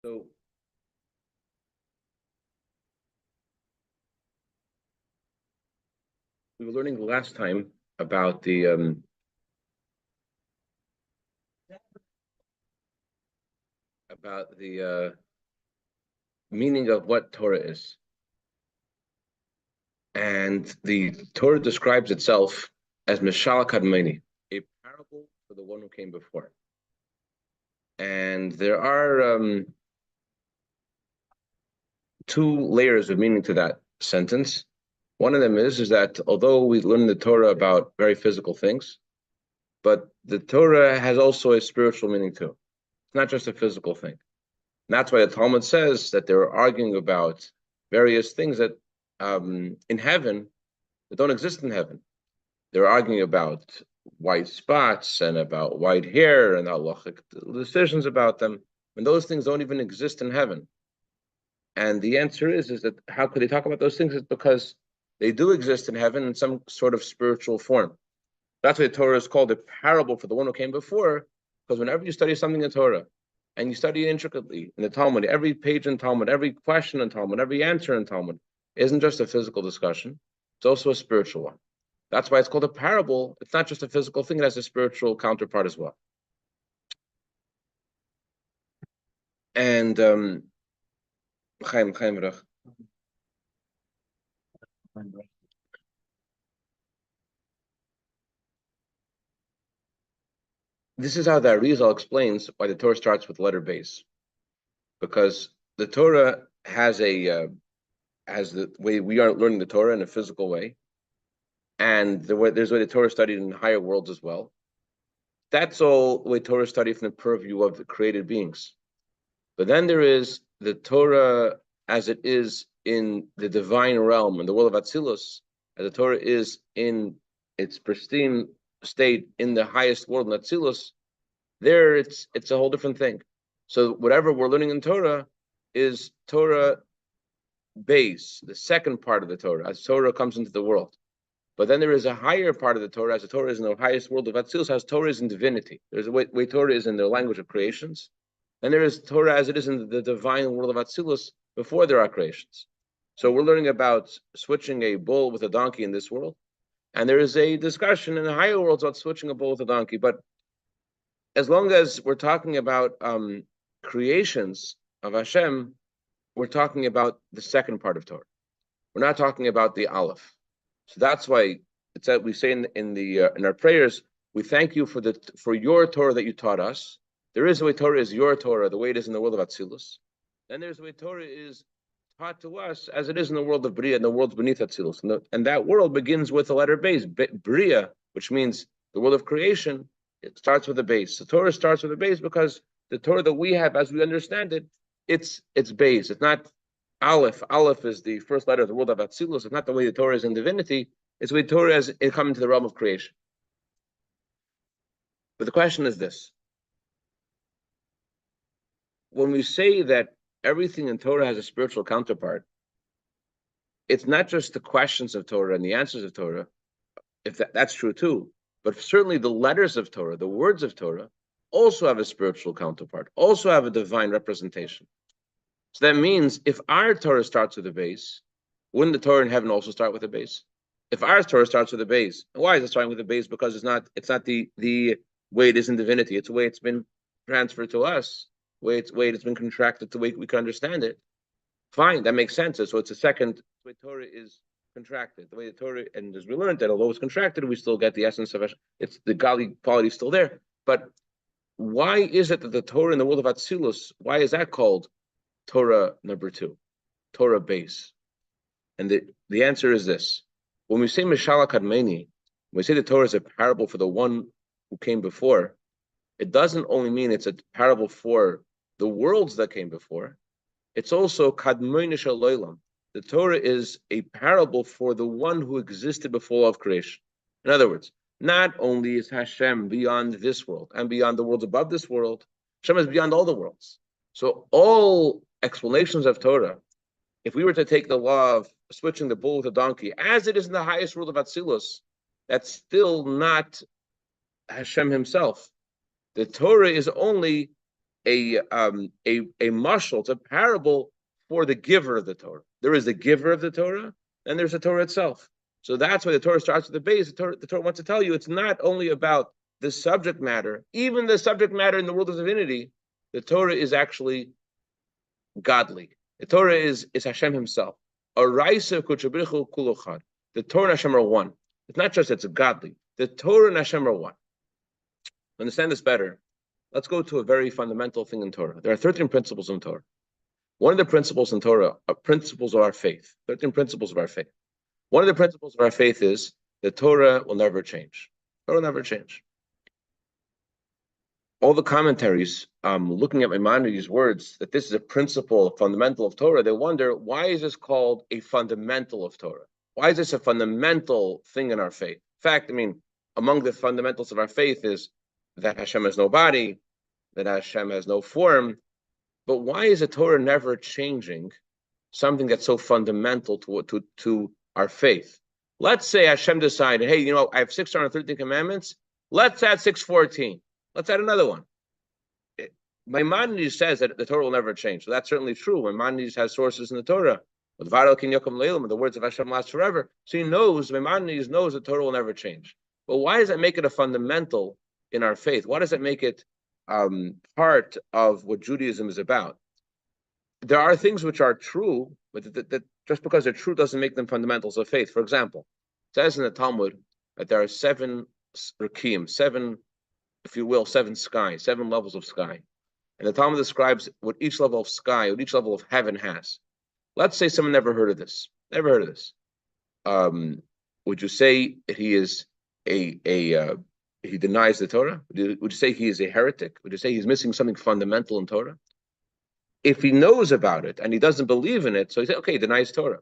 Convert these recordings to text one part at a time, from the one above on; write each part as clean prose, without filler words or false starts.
So we were learning last time about the meaning of what Torah is, and the Torah describes itself as Mishal Kadmoni, a parable for the one who came before. And there are two layers of meaning to that sentence. One of them is that although we learn the Torah about very physical things, but the Torah has also a spiritual meaning too. It's not just a physical thing. And that's why the Talmud says that they're arguing about various things that in heaven that don't exist in heaven. They're arguing about white spots and about white hair and halachic decisions about them, and those things don't even exist in heaven. And the answer is that how could they talk about those things? It's because they do exist in heaven in some sort of spiritual form. That's why the Torah is called a parable for the one who came before, because whenever you study something in Torah, and you study it intricately in the Talmud, every page in Talmud, every question in Talmud, every answer in Talmud isn't just a physical discussion, it's also a spiritual one. That's why it's called a parable. It's not just a physical thing, it has a spiritual counterpart as well. And this is how the Arizal explains why the Torah starts with letter base. Because the Torah has the way we are learning the Torah in a physical way, and there's the way the Torah is studied in higher worlds as well. That's all the way Torah is studied from the purview of the created beings. But then there is the Torah as it is in the divine realm, in the world of Atzilus, as the Torah is in its pristine state in the highest world in Atzilus. There, it's a whole different thing. So whatever we're learning in Torah is Torah base, the second part of the Torah, as Torah comes into the world. But then there is a higher part of the Torah, as the Torah is in the highest world of Atzilus, as Torah is in divinity. There's a way Torah is in the language of creations. And there is Torah as it is in the divine world of Atzilus before there are creations. So we're learning about switching a bull with a donkey in this world. And there is a discussion in the higher worlds about switching a bull with a donkey. But as long as we're talking about creations of Hashem, we're talking about the second part of Torah. We're not talking about the Aleph. So that's why it's that we say in our prayers, we thank you for your Torah that you taught us. There is a way Torah is your Torah, the way it is in the world of Atzilus. Then there's a way Torah is taught to us as it is in the world of Bria, and the world's beneath Atzilus. And that world begins with the letter base, Bria, which means the world of creation. It starts with a base. The Torah starts with a base because the Torah that we have, as we understand it, it's base. It's not Aleph. Aleph is the first letter of the world of Atzilus. It's not the way the Torah is in divinity. It's the way Torah is coming to the realm of creation. But the question is this. When we say that everything in Torah has a spiritual counterpart, it's not just the questions of Torah and the answers of Torah, if that's true too, but certainly the letters of Torah, the words of Torah, also have a spiritual counterpart, also have a divine representation. So that means if our Torah starts with a base, wouldn't the Torah in heaven also start with a base? If our Torah starts with a base, why is it starting with a base? Because it's not the way it is in divinity. It's the way it's been transferred to us, the way it's been contracted, the way we can understand it. Fine, that makes sense. So it's a second, the way Torah is contracted, the way the Torah, and as we learned that although it's contracted, we still get the essence of it. It's the godly quality is still there. But why is it that the Torah in the world of Atzilus, why is that called Torah number 2, Torah base? And the answer is this. When we say Mishala Kadmeni, when we say the Torah is a parable for the one who came before, it doesn't only mean it's a parable for the worlds that came before, it's also Kadmoni Shaloilam. The Torah is a parable for the one who existed before all of creation. In other words, not only is Hashem beyond this world and beyond the worlds above this world, Hashem is beyond all the worlds. So all explanations of Torah, if we were to take the law of switching the bull with a donkey, as it is in the highest world of Atzilus, that's still not Hashem himself. The Torah is only mashal, it's a parable for the giver of the Torah. There is the giver of the Torah, and there's the Torah itself. So that's why the Torah starts with the base. The Torah wants to tell you it's not only about the subject matter, even the subject matter in the world of divinity. The Torah is actually godly. The Torah is Hashem Himself. The Torah and Hashem are one. It's not just it's godly. The Torah and Hashem are one. To understand this better, let's go to a very fundamental thing in Torah. There are 13 principles in Torah. One of the principles in Torah are principles of our faith. 13 principles of our faith. One of the principles of our faith is the Torah will never change. Torah will never change. All the commentaries, looking at Maimonides' words, that this is a principle, a fundamental of Torah, they wonder, why is this called a fundamental of Torah? Why is this a fundamental thing in our faith? In fact, among the fundamentals of our faith is that Hashem has no body, that Hashem has no form. But why is the Torah never changing something that's so fundamental to our faith? Let's say Hashem decided, hey, I have 613 commandments. Let's add 614. Let's add another one. Maimonides says that the Torah will never change. So that's certainly true. Maimonides has sources in the Torah. The words of Hashem last forever. So Maimonides knows the Torah will never change. But why does that make it a fundamental in our faith? Why does that make it part of what Judaism is about? There are things which are true, but that just because they're true doesn't make them fundamentals of faith. For example, it says in the Talmud that there are 7 rakim, 7, if you will, 7 skies, 7 levels of sky. And the Talmud describes what each level of sky, what each level of heaven has. Let's say someone never heard of this. Would you say he is he denies the Torah? Would you say he is a heretic? Would you say he's missing something fundamental in Torah? If he knows about it and he doesn't believe in it, so he says, okay, he denies Torah.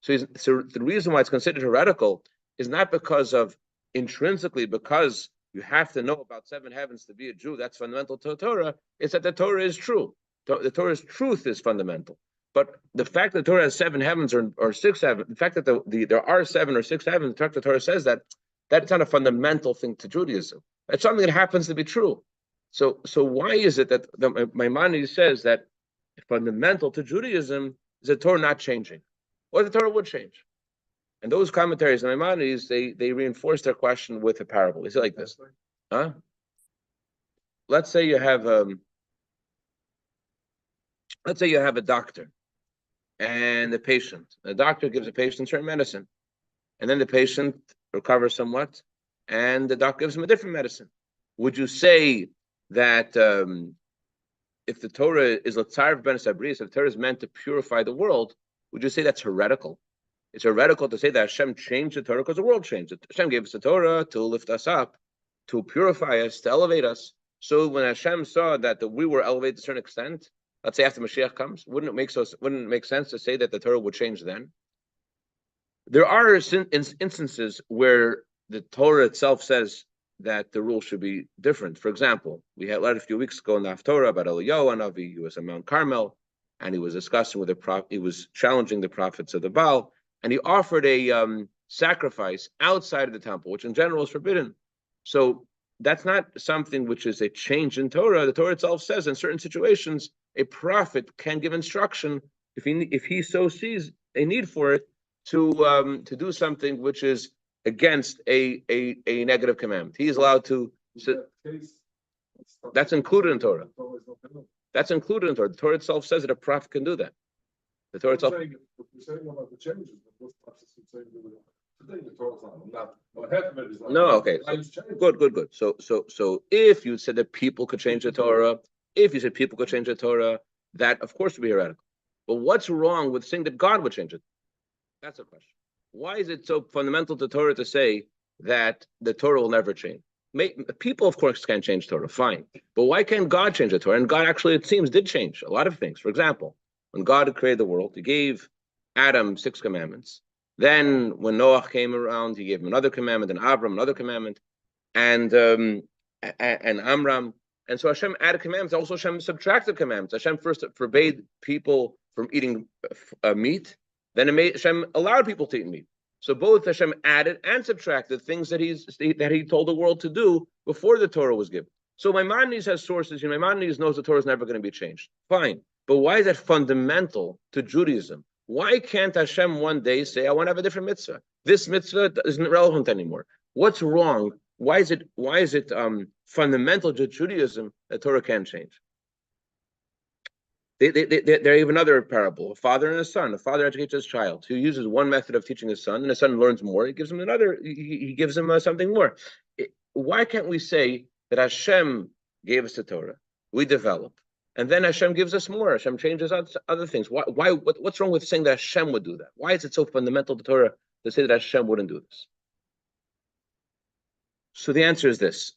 So the reason why it's considered heretical is not because of intrinsically, because you have to know about 7 heavens to be a Jew. That's fundamental to the Torah. It's that the Torah is true. The Torah's truth is fundamental. But the fact that the Torah has 7 heavens or 6 heavens, the fact that there are 7 or 6 heavens, the fact that the Torah says that's not a fundamental thing to Judaism. It's something that happens to be true. So why is it that Maimonides says that fundamental to Judaism is the Torah not changing, or the Torah would change? And those commentaries, Maimonides, they reinforce their question with a parable. They say like this, Let's say you have a doctor and a patient. The doctor gives the patient certain medicine, and then the patient recovers somewhat, and the doctor gives him a different medicine. Would you say that if the Torah is Latzarv ben Sabris, if the Torah is meant to purify the world, would you say that's heretical? It's heretical to say that Hashem changed the Torah because the world changed it. Hashem gave us the Torah to lift us up, to purify us, to elevate us. So when Hashem saw that we were elevated to a certain extent, let's say after Mashiach comes, wouldn't it make sense to say that the Torah would change then? There are instances where the Torah itself says that the rule should be different. For example, we had a few weeks ago in the Torah about Eliyahu Hanavi. He was on Mount Carmel, and he was discussing with the prophet. He was challenging the prophets of the Baal, and he offered a sacrifice outside of the temple, which in general is forbidden. So that's not something which is a change in Torah. The Torah itself says in certain situations, a prophet can give instruction if he so sees a need for it to do something which is against a negative commandment. He is allowed to. That's included in Torah. That's included in Torah. The Torah itself says that a prophet can do that. The Torah itself. You're saying about the changes, but no, okay. So, good. So if you said that people could change the Torah, that of course would be heretical. But what's wrong with saying that God would change it? That's the question. Why is it so fundamental to Torah to say that the Torah will never change? People, of course, can change Torah, fine. But why can't God change the Torah? And God actually, it seems, did change a lot of things. For example, when God created the world, he gave Adam 6 commandments. Then when Noah came around, he gave him another commandment, and Abram another commandment, and Amram. And so Hashem added commandments. Also Hashem subtracted commandments. Hashem first forbade people from eating meat. Then Hashem allowed people to eat meat. So both Hashem added and subtracted things that he told the world to do before the Torah was given. So Maimonides has sources. Maimonides knows the Torah is never going to be changed. Fine. But why is that fundamental to Judaism? Why can't Hashem one day say, I want to have a different mitzvah? This mitzvah isn't relevant anymore. What's wrong? Why is it fundamental to Judaism that Torah can't change? They have another parable: a father and a son. A father educates his child. He uses one method of teaching his son, and the son learns more. He gives him another. He gives him something more. Why can't we say that Hashem gave us the Torah, we develop, and then Hashem gives us more? Hashem changes other things. What's wrong with saying that Hashem would do that? Why is it so fundamental to Torah to say that Hashem wouldn't do this? So the answer is this: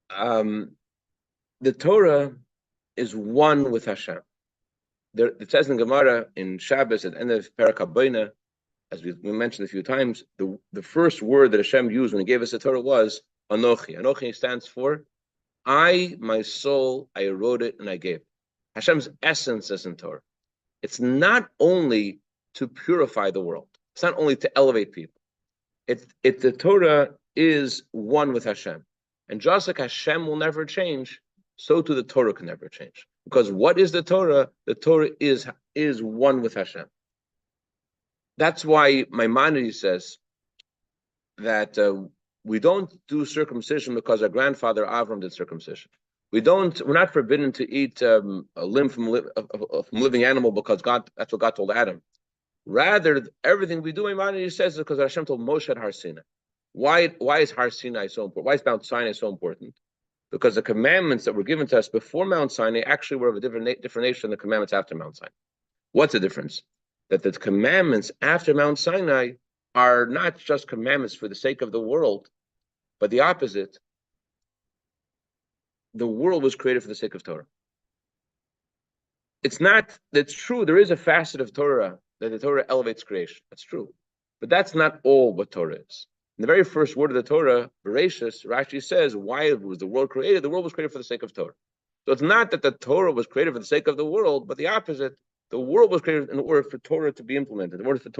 the Torah is one with Hashem. It says in Gemara in Shabbos at the end of Parak HaBoina, as we mentioned a few times, the first word that Hashem used when He gave us the Torah was Anochi. Anochi stands for I, my soul, I wrote it and I gave it. Hashem's essence is in Torah. It's not only to purify the world. It's not only to elevate people. The Torah is one with Hashem. And just like Hashem will never change, so too the Torah can never change. Because what is the Torah? The Torah is one with Hashem. That's why Maimonides says that we don't do circumcision because our grandfather Avram did circumcision. We're not forbidden to eat a limb from a living animal because that's what God told Adam. Rather, everything we do, Maimonides says, is because Hashem told Moshe at Har Sinai. Why is Har Sinai so important? Why is Mount Sinai so important? Because the commandments that were given to us before Mount Sinai actually were of a different nature than the commandments after Mount Sinai. What's the difference? That the commandments after Mount Sinai are not just commandments for the sake of the world, but the opposite. The world was created for the sake of Torah. It's true, there is a facet of Torah that the Torah elevates creation. That's true. But that's not all what Torah is. In the very first word of the Torah, Bereshis, Rashi says, why was the world created? The world was created for the sake of Torah. So it's not that the Torah was created for the sake of the world, but the opposite. The world was created in order for Torah to be implemented, in order for the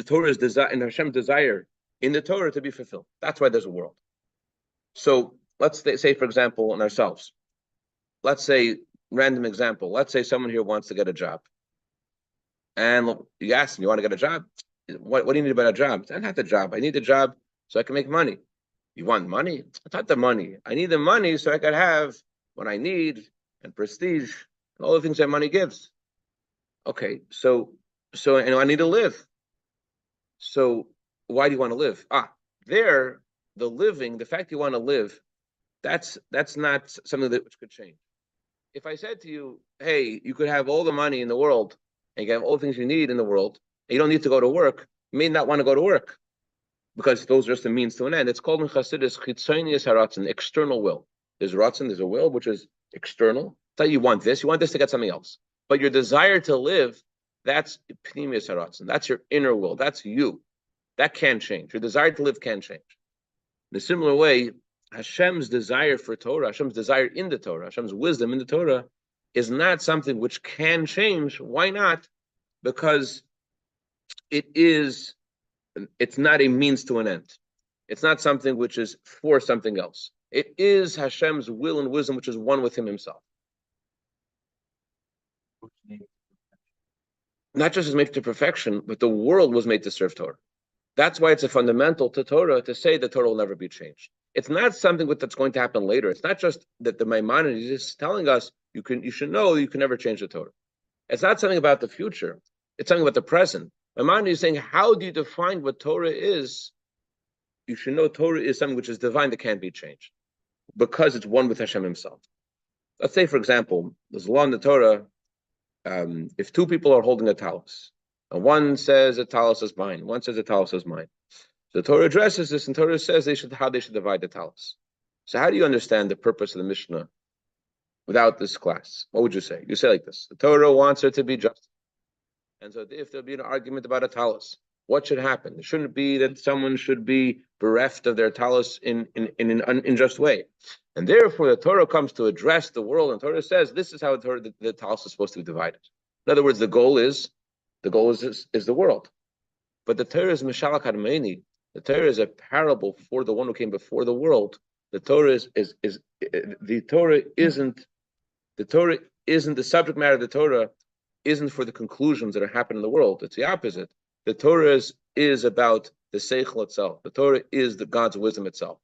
Torah's desire and Hashem's desire in the Torah to be fulfilled. That's why there's a world. So let's say, for example, in ourselves, let's say, random example, let's say someone here wants to get a job. And you ask them, you want to get a job? What do you need about a job? I not the job. I need a job so I can make money. You want money? It's not the money. I need the money so I can have what I need and prestige and all the things that money gives. Okay, so I need to live. So why do you want to live? The living, the fact you want to live, that's not something that could change. If I said to you, hey, you could have all the money in the world and you have all the things you need in the world, and you don't need to go to work, you may not want to go to work because those are just the means to an end. It's called in Chassidus chitzonius haratzon, external will. There's ratzon, there's a will which is external. It's like you want this to get something else. But your desire to live, that's pnimius haratzon. That's your inner will. That's you. That can change. Your desire to live can change. In a similar way, Hashem's desire for Torah, Hashem's desire in the Torah, Hashem's wisdom in the Torah is not something which can change. Why not? Because it's not a means to an end. It's not something which is for something else. It is Hashem's will and wisdom, which is one with Him Himself. Not just is made to perfection, but the world was made to serve Torah. That's why it's a fundamental to Torah to say that Torah will never be changed. It's not something that's going to happen later. It's not just that the Maimonides is telling us you should know you can never change the Torah. It's not something about the future. It's something about the present. Maimonides is saying, how do you define what Torah is? You should know Torah is something which is divine that can't be changed because it's one with Hashem Himself. Let's say, for example, there's a law in the Torah. If two people are holding a talus, and one says a talus is mine, one says a talus is mine. The Torah addresses this, and Torah says how they should divide the talus. So how do you understand the purpose of the Mishnah without this class? What would you say? You say like this: the Torah wants there to be justice, and so if there'll be an argument about a talus, what should happen? It shouldn't be that someone should be bereft of their talus in an unjust way, and therefore the Torah comes to address the world, and Torah says this is how the talus is supposed to be divided. In other words, the goal is the world, but the Torah is Mishalach Harmeni. The Torah is a parable for the one who came before the world. The Torah isn't the subject matter of the Torah isn't for the conclusions that are happening in the world. It's the opposite. The Torah is about the seichel itself. The Torah is the God's wisdom itself.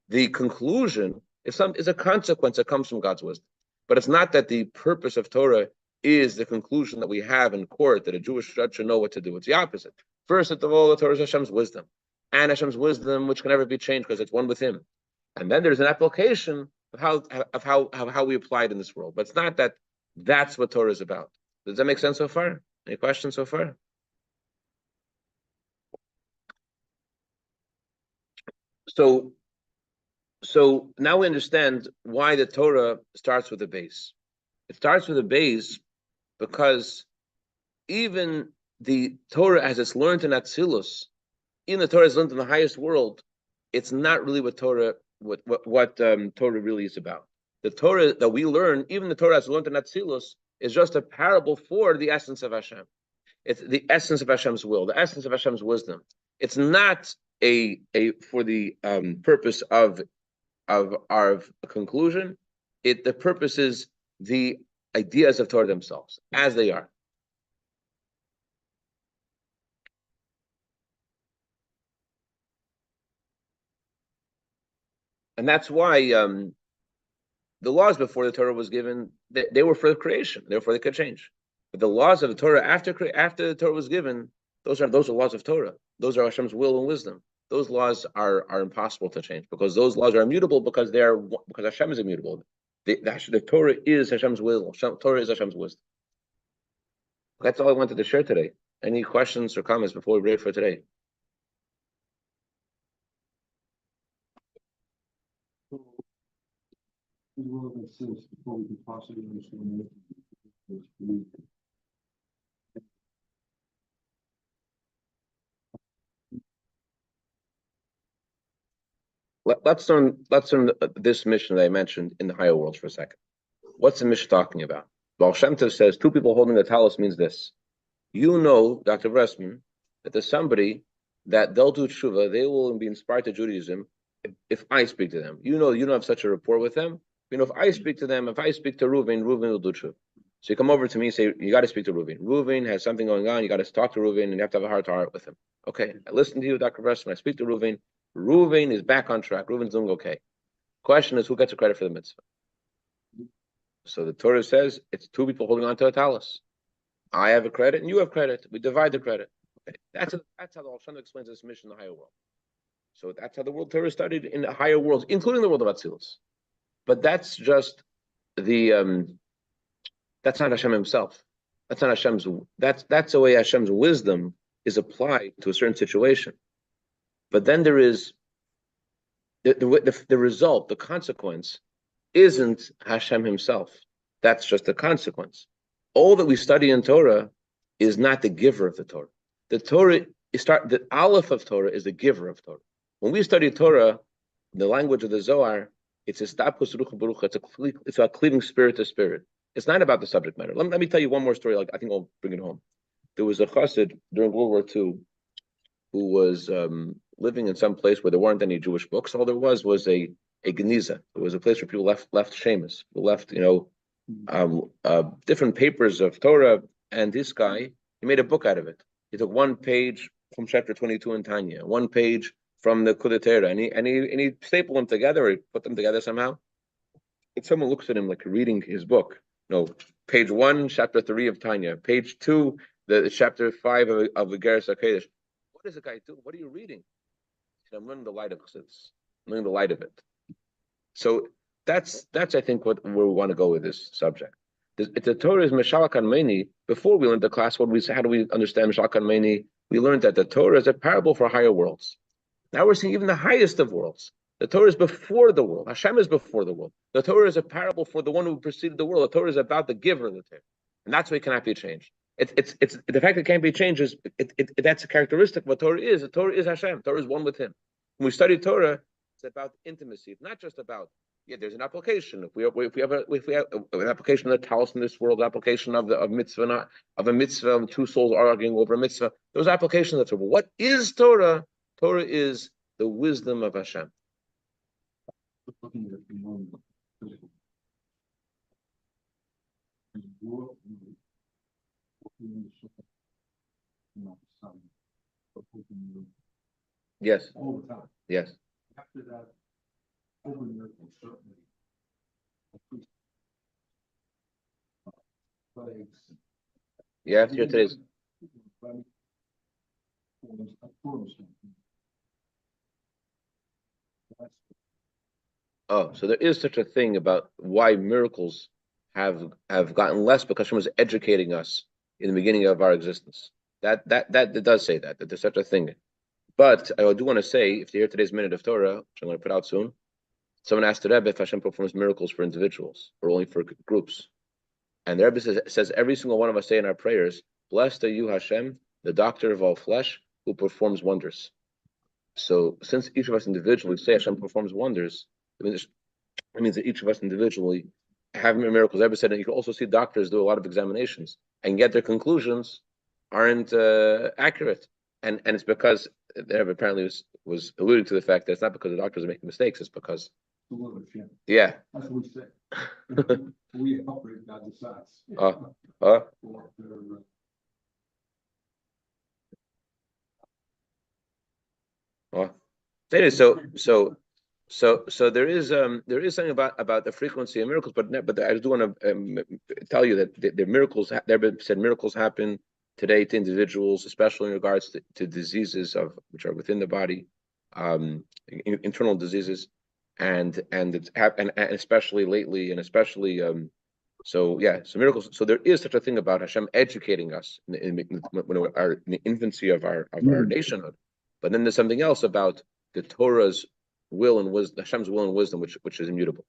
The conclusion is a consequence that comes from God's wisdom. But it's not that the purpose of Torah is the conclusion that we have in court that a Jewish judge should know what to do. It's the opposite. First of all, the Torah is Hashem's wisdom, and Hashem's wisdom which can never be changed because it's one with Him. And then there's an application of how we apply it in this world. But it's not that that's what Torah is about. Does that make sense so far? Any questions so far? So now we understand why the Torah starts with a base. It starts with a base because even the Torah, as it's learned in Atzilus, even the Torah is learned in the highest world, it's not really what Torah really is about. The Torah that we learn, even the Torah as learned in Atzilus, is just a parable for the essence of Hashem. It's the essence of Hashem's will, the essence of Hashem's wisdom. It's not a for the purpose of our conclusion. The purpose is the ideas of Torah themselves, as they are. And that's why the laws before the Torah was given, they were for the creation, therefore they could change. But the laws of the Torah after the Torah was given, those are laws of Torah. Those are Hashem's will and wisdom. Those laws are impossible to change because those laws are immutable because Hashem is immutable. The Torah is Hashem's will. Torah is Hashem's wisdom. That's all I wanted to share today. Any questions or comments before we break for today? Before we can possibly understand it. Let's learn this mission that I mentioned in the higher worlds for a second. What's the mission talking about? Baal Shem Tov says two people holding the talus means this. You know, Dr. Bressman, that there's somebody that they'll do tshuva, they will be inspired to Judaism if I speak to them. You don't have such a rapport with them. If I speak to them, if I speak to Reuven will do tshuva. So you come over to me and say, you got to speak to Reuven. Reuven has something going on, you got to talk to Reuven, and you have to have a heart-to-heart with him. Okay, I listen to you, Dr. Bressman, I speak to Reuven. Reuven is back on track. Reuven's doing okay. Question is, who gets the credit for the mitzvah? So the Torah says it's two people holding on to a talus. I have a credit and you have credit. We divide the credit. Okay. That's how the Baal Shem Tov explains this mission in the higher world. So that's how the world Torah studied in the higher worlds, including the world of Atzilus. But that's just the that's not Hashem himself. That's not Hashem's. That's the way Hashem's wisdom is applied to a certain situation. But then there is the result, the consequence, isn't Hashem himself. That's just the consequence. All that we study in Torah is not the giver of the Torah. The Aleph of Torah is the giver of Torah. When we study Torah, the language of the Zohar, it's a stapus ruach baruch. It's about cleaving spirit to spirit. It's not about the subject matter. Let me tell you one more story. I think I'll bring it home. There was a chassid during World War II who was living in some place where there weren't any Jewish books. All there was a geniza. It was a place where people left shemus. People left, different papers of Torah. And this guy, he made a book out of it. He took one page from chapter 22 in Tanya, one page from the Kudatera, and he stapled them together, or he put them together somehow. And someone looks at him like reading his book. Page 1, chapter 3 of Tanya. Page 2, the chapter 5 of the Geras HaKodesh. What does the guy do? What are you reading? I'm learning the light of Chassidus. I'm learning the light of it. So that's I think where we want to go with this subject. The Torah is Meshal Kanmeni. Before we learned the class, how do we understand Meshal Kanmeni? We learned that the Torah is a parable for higher worlds. Now we're seeing even the highest of worlds. The Torah is before the world. Hashem is before the world. The Torah is a parable for the one who preceded the world. The Torah is about the giver of the Torah. And that's why it cannot be changed. It's the fact that it can't be changed is that's a characteristic of what Torah is. The Torah is Hashem. Torah is one with Him. When we study Torah, it's about intimacy. It's not just about there's an application. If we have an application of the talus in this world, an application of a mitzvah, two souls arguing over a mitzvah. Those applications of Torah. What is Torah? Torah is the wisdom of Hashem. Looking at the moment, physical. And you're working in the soul, not the sun, but working Yes, all the time. yes. After that, over miracle, certainly. Plagues. Yeah, here today's. Oh, so there is such a thing about why miracles have gotten less, because Hashem was educating us in the beginning of our existence. That it does say that there's such a thing. But I do want to say, if you hear today's minute of Torah, which I'm going to put out soon, someone asked the Rebbe if Hashem performs miracles for individuals or only for groups. And the Rebbe says every single one of us say in our prayers, "Blessed are you, Hashem, the doctor of all flesh, who performs wonders." So since each of us individually say Hashem performs wonders, it means that each of us individually have miracles. The Rebbe said that you can also see doctors do a lot of examinations, and yet their conclusions aren't accurate. And it's because the Rebbe apparently was alluding to the fact that it's not because the doctors are making mistakes, it's because yeah. That's what we say. We operate God decides. So there is something about the frequency of miracles, but I do want to tell you that the miracles, the Rebbe said miracles happen today to individuals, especially in regards to diseases which are within the body, internal diseases, and especially lately, and especially so miracles. So there is such a thing about Hashem educating us in the infancy of our nationhood, but then there's something else about the Torah's will and wisdom, Hashem's will and wisdom, which is immutable.